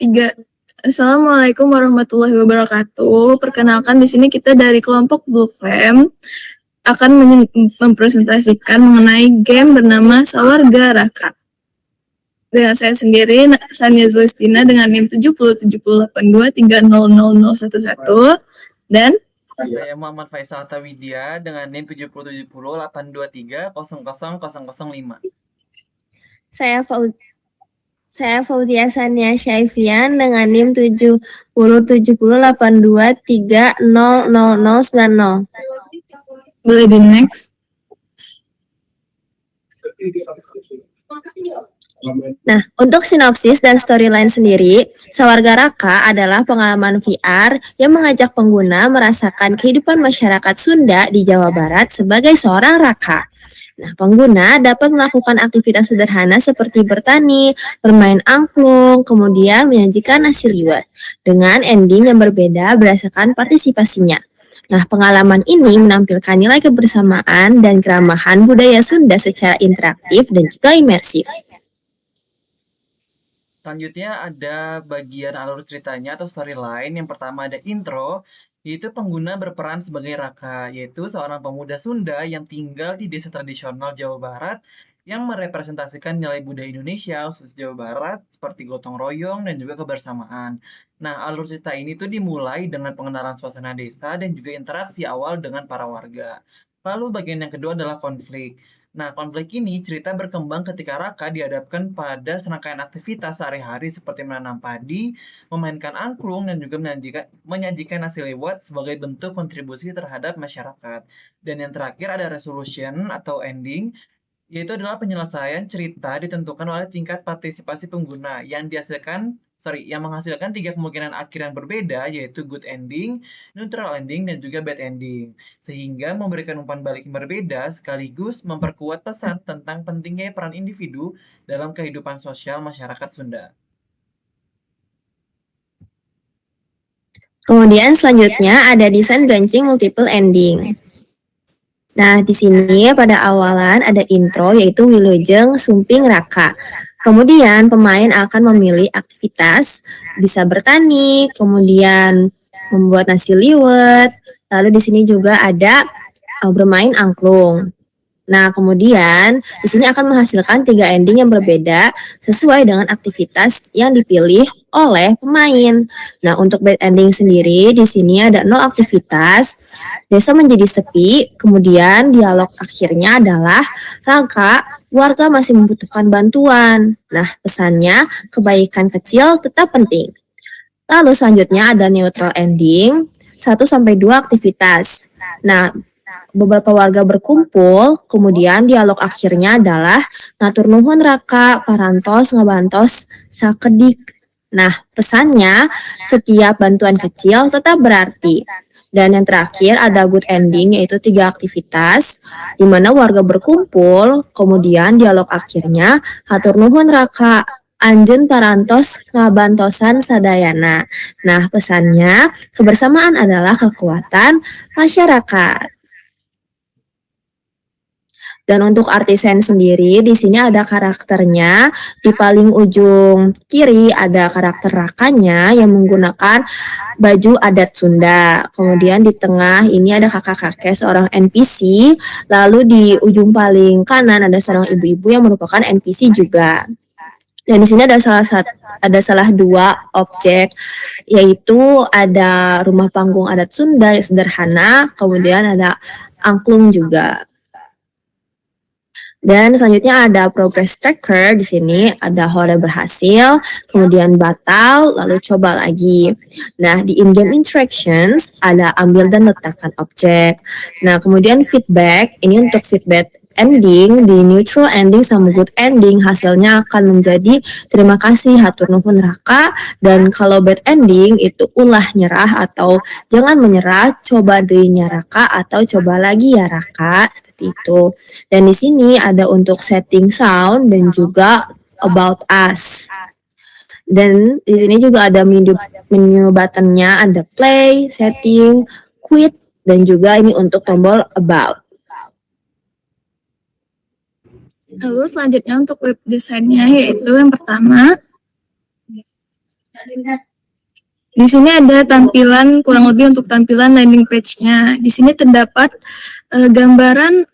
Tiga. Assalamualaikum warahmatullahi wabarakatuh. Perkenalkan di sini kita dari kelompok Blue Flame akan mempresentasikan mengenai game bernama Sawarga Raka. Dengan saya sendiri, Sania Zulistina dengan NIM 707082300011 dan saya Muhammad Faisal Tawidya dengan NIM 707082300005. Saya Fauzia Sania Syaifian dengan NIM 707082300090. boleh di next. Nah, untuk sinopsis dan storyline sendiri, Sawarga Raka adalah pengalaman VR yang mengajak pengguna merasakan kehidupan masyarakat Sunda di Jawa Barat sebagai seorang Raka. Nah, pengguna dapat melakukan aktivitas sederhana seperti bertani, bermain angklung, kemudian menyajikan nasi liwet, dengan ending yang berbeda berdasarkan partisipasinya. Nah, pengalaman ini menampilkan nilai kebersamaan dan keramahan budaya Sunda secara interaktif dan juga imersif. Selanjutnya ada bagian alur ceritanya atau storyline. Yang pertama ada intro, yaitu pengguna berperan sebagai Raka, yaitu seorang pemuda Sunda yang tinggal di desa tradisional Jawa Barat yang merepresentasikan nilai budaya Indonesia, khusus Jawa Barat, seperti gotong royong dan juga kebersamaan. Nah, alur cerita ini tuh dimulai dengan pengenalan suasana desa dan juga interaksi awal dengan para warga. Lalu bagian yang kedua adalah konflik. Nah, konflik ini cerita berkembang ketika Raka dihadapkan pada serangkaian aktivitas sehari-hari seperti menanam padi, memainkan angklung, dan juga menyajikan nasi liwet sebagai bentuk kontribusi terhadap masyarakat. Dan yang terakhir ada resolution atau ending, yaitu adalah penyelesaian cerita ditentukan oleh tingkat partisipasi pengguna yang menghasilkan tiga kemungkinan akhir yang berbeda, yaitu good ending, neutral ending, dan juga bad ending, sehingga memberikan umpan balik yang berbeda sekaligus memperkuat pesan tentang pentingnya peran individu dalam kehidupan sosial masyarakat Sunda. Kemudian selanjutnya ada desain branching multiple ending. Nah, di sini pada awalan ada intro yaitu Wilujeng Sumping Raka. Kemudian pemain akan memilih aktivitas, bisa bertani, kemudian membuat nasi liwet. Lalu di sini juga ada bermain angklung. Nah, kemudian di sini akan menghasilkan tiga ending yang berbeda sesuai dengan aktivitas yang dipilih oleh pemain. Nah, untuk bad ending sendiri di sini ada 0 aktivitas, desa menjadi sepi, kemudian dialog akhirnya adalah Raka, warga masih membutuhkan bantuan. Nah, pesannya kebaikan kecil tetap penting. Lalu selanjutnya ada neutral ending, 1-2 aktivitas. Nah, beberapa warga berkumpul, kemudian dialog akhirnya adalah ngatur nuhun Raka, parantos, ngabantos, sakedik. Nah, pesannya setiap bantuan kecil tetap berarti. Dan yang terakhir ada good ending yaitu 3 aktivitas di mana warga berkumpul, kemudian dialog akhirnya hatur nuhun Raka, anjen parantos ngabantosan sadayana. Nah, pesannya kebersamaan adalah kekuatan masyarakat. Dan untuk artisan sendiri, di sini ada karakternya. Di paling ujung kiri ada karakter Rakanya yang menggunakan baju adat Sunda. Kemudian di tengah ini ada kakak-kakek seorang NPC. Lalu di ujung paling kanan ada seorang ibu-ibu yang merupakan NPC juga. Dan di sini ada salah dua objek, yaitu ada rumah panggung adat Sunda yang sederhana, kemudian ada angklung juga. Dan selanjutnya ada progress tracker. Di sini ada hole berhasil, kemudian batal, lalu coba lagi. Nah, di in-game interactions ada ambil dan letakkan objek. Nah, kemudian feedback, ini untuk feedback ending, di neutral ending sama good ending hasilnya akan menjadi terima kasih hatur nuhun Raka, dan kalau bad ending itu ulah nyerah atau jangan menyerah, coba dirinya Raka atau coba lagi ya Raka, seperti itu. Dan di sini ada untuk setting sound dan juga about us. Dan di sini juga ada menu buttonnya, ada play, setting, quit, dan juga ini untuk tombol about. Lalu selanjutnya untuk web desainnya yaitu yang pertama Di sini ada tampilan kurang lebih untuk tampilan landing page-nya. Di sini terdapat gambaran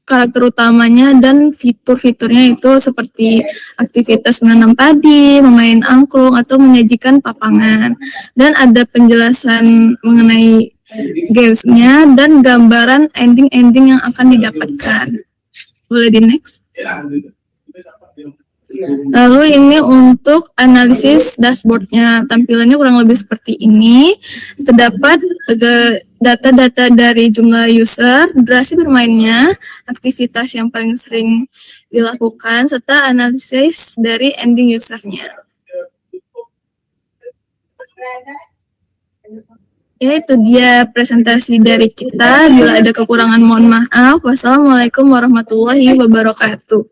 karakter utamanya dan fitur-fiturnya itu seperti aktivitas menanam padi, memain angklung, atau menyajikan papangan. Dan ada penjelasan mengenai games-nya dan gambaran ending-ending yang akan didapatkan. Boleh di next? Lalu ini untuk analisis dashboard-nya. Tampilannya kurang lebih seperti ini. Terdapat data-data dari jumlah user, durasi bermainnya, aktivitas yang paling sering dilakukan, serta analisis dari ending user-nya. Ya, itu dia presentasi dari kita. Bila ada kekurangan mohon maaf. Wassalamualaikum warahmatullahi wabarakatuh.